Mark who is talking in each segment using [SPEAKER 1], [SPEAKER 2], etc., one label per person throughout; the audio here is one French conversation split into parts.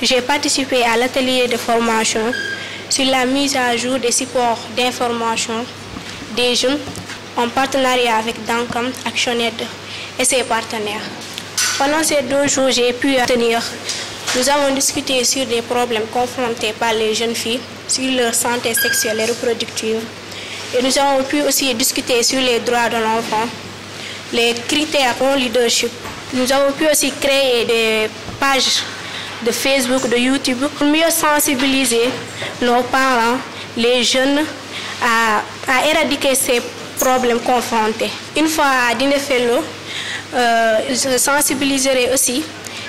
[SPEAKER 1] j'ai participé à l'atelier de formation sur la mise à jour des supports d'information des jeunes en partenariat avec Dankam, ActionAid et ses partenaires. Pendant ces 2 jours, j'ai pu tenir. Nous avons discuté sur des problèmes confrontés par les jeunes filles, sur leur santé sexuelle et reproductive. Et nous avons pu aussi discuter sur les droits de l'enfant, les critères en leadership. Nous avons pu aussi créer des pages de Facebook, de YouTube, pour mieux sensibiliser nos parents, les jeunes, à éradiquer ces problèmes confrontés. Une fois à Dinefelo, je sensibiliserai aussi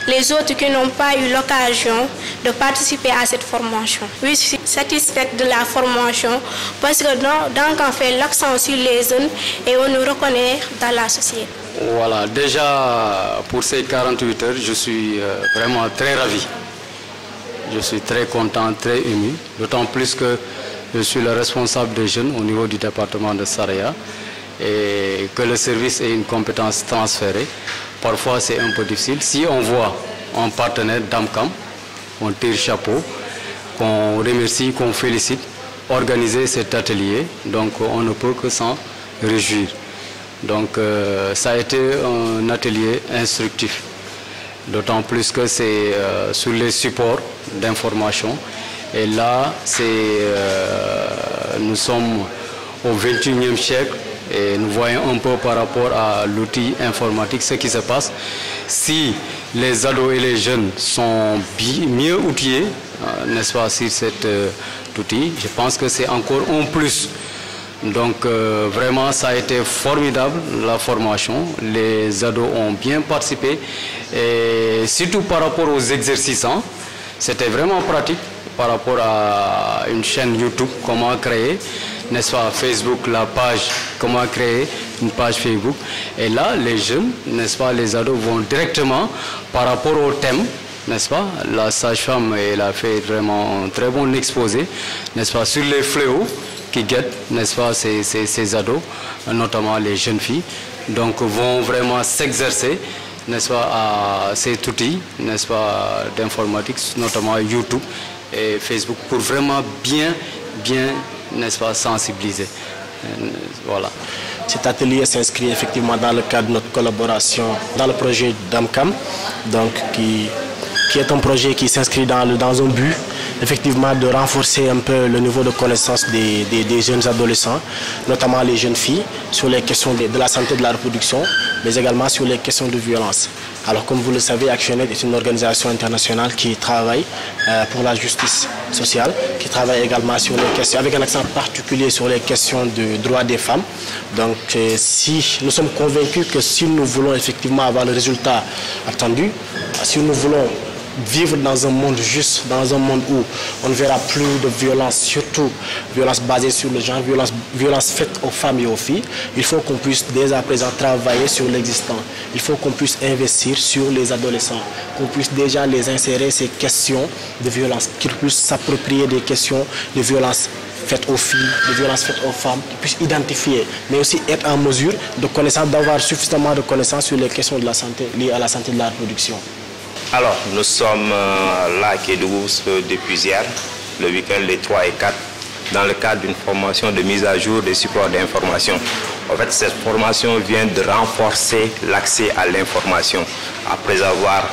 [SPEAKER 1] les autres qui n'ont pas eu l'occasion de participer à cette formation. Oui, je suis satisfaite de la formation parce que on fait l'accent sur les jeunes et on nous reconnaît dans la société.
[SPEAKER 2] Voilà, déjà pour ces 48 heures, je suis vraiment très ravi. Je suis très content, très ému, d'autant plus que je suis le responsable des jeunes au niveau du département de Saraya et que le service est une compétence transférée. Parfois c'est un peu difficile. Si on voit un partenaire Damcam, on tire chapeau, qu'on remercie, qu'on félicite, organiser cet atelier, donc on ne peut que s'en réjouir. Donc ça a été un atelier instructif, d'autant plus que c'est sur les supports d'information. Et là, nous sommes au XXIe siècle et nous voyons un peu par rapport à l'outil informatique ce qui se passe. Si les ados et les jeunes sont mieux outillés, n'est-ce pas, sur cet outil, je pense que c'est encore un plus. Donc vraiment ça a été formidable la formation, les ados ont bien participé et surtout par rapport aux exercices, hein, c'était vraiment pratique par rapport à une chaîne YouTube, comment créer, n'est-ce pas, Facebook, la page, comment créer une page Facebook. Et là les jeunes, n'est-ce pas, les ados vont directement par rapport au thème, n'est-ce pas, la sage-femme elle a fait vraiment un très bon exposé, n'est-ce pas, sur les fléaux qui guettent, n'est-ce pas, ces ados, notamment les jeunes filles, donc vont vraiment s'exercer, n'est-ce pas, à cet outil, n'est-ce pas, d'informatique, notamment YouTube et Facebook, pour vraiment bien, n'est-ce pas, sensibiliser. Voilà.
[SPEAKER 3] Cet atelier s'inscrit effectivement dans le cadre de notre collaboration dans le projet Damcam, donc qui est un projet qui s'inscrit dans un but effectivement de renforcer un peu le niveau de connaissance des jeunes adolescents, notamment les jeunes filles, sur les questions de la santé de la reproduction, mais également sur les questions de violence. Alors comme vous le savez, ActionAid est une organisation internationale qui travaille pour la justice sociale, qui travaille également sur les questions, avec un accent particulier sur les questions de droits des femmes. Donc si nous sommes convaincus que si nous voulons effectivement avoir le résultat attendu, si nous voulons vivre dans un monde juste, dans un monde où on ne verra plus de violence, surtout violence basée sur le genre, violence faite aux femmes et aux filles, il faut qu'on puisse dès à présent travailler sur l'existant. Il faut qu'on puisse investir sur les adolescents, qu'on puisse déjà les insérer ces questions de violence, qu'ils puissent s'approprier des questions de violence faites aux filles, de violences faites aux femmes, qu'ils puissent identifier, mais aussi être en mesure de connaissance, d'avoir suffisamment de connaissances sur les questions de la santé, liées à la santé de la reproduction.
[SPEAKER 4] Alors, nous sommes là à Kédougou depuis hier, le week-end les 3 et 4, dans le cadre d'une formation de mise à jour des supports d'information. En fait, cette formation vient de renforcer l'accès à l'information, après avoir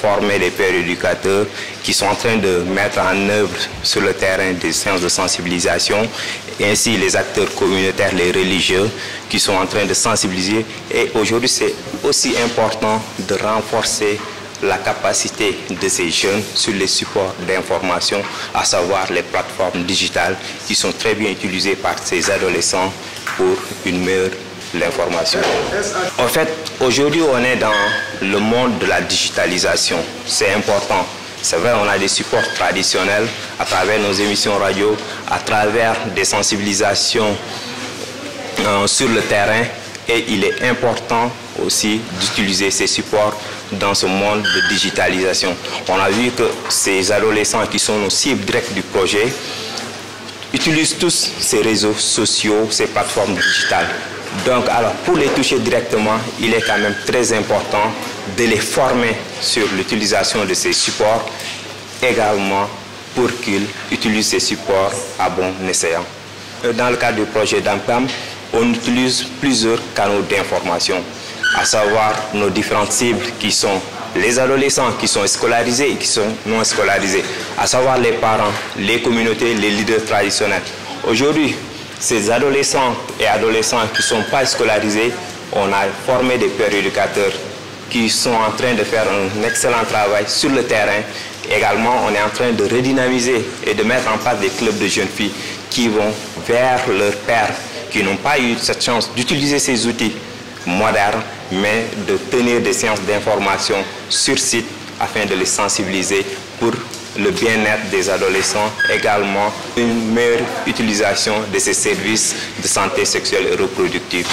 [SPEAKER 4] formé les pères éducateurs qui sont en train de mettre en œuvre sur le terrain des séances de sensibilisation, et ainsi les acteurs communautaires, les religieux, qui sont en train de sensibiliser. Et aujourd'hui, c'est aussi important de renforcer la capacité de ces jeunes sur les supports d'information, à savoir les plateformes digitales qui sont très bien utilisées par ces adolescents pour une meilleure information. En fait, aujourd'hui, on est dans le monde de la digitalisation. C'est important. C'est vrai, on a des supports traditionnels à travers nos émissions radio, à travers des sensibilisations sur le terrain, et il est important aussi d'utiliser ces supports dans ce monde de digitalisation. On a vu que ces adolescents qui sont nos cibles directes du projet utilisent tous ces réseaux sociaux, ces plateformes digitales. Donc, alors, pour les toucher directement, il est quand même très important de les former sur l'utilisation de ces supports également pour qu'ils utilisent ces supports à bon escient. Dans le cadre du projet DAMCAM, on utilise plusieurs canaux d'information, à savoir nos différentes cibles qui sont les adolescents qui sont scolarisés et qui sont non scolarisés, à savoir les parents, les communautés, les leaders traditionnels. Aujourd'hui, ces adolescents et adolescents qui ne sont pas scolarisés, on a formé des pères éducateurs qui sont en train de faire un excellent travail sur le terrain. Également, on est en train de redynamiser et de mettre en place des clubs de jeunes filles qui vont vers leurs pères qui n'ont pas eu cette chance d'utiliser ces outils modernes, mais de tenir des séances d'information sur site afin de les sensibiliser pour le bien-être des adolescents, également une meilleure utilisation de ces services de santé sexuelle et reproductive.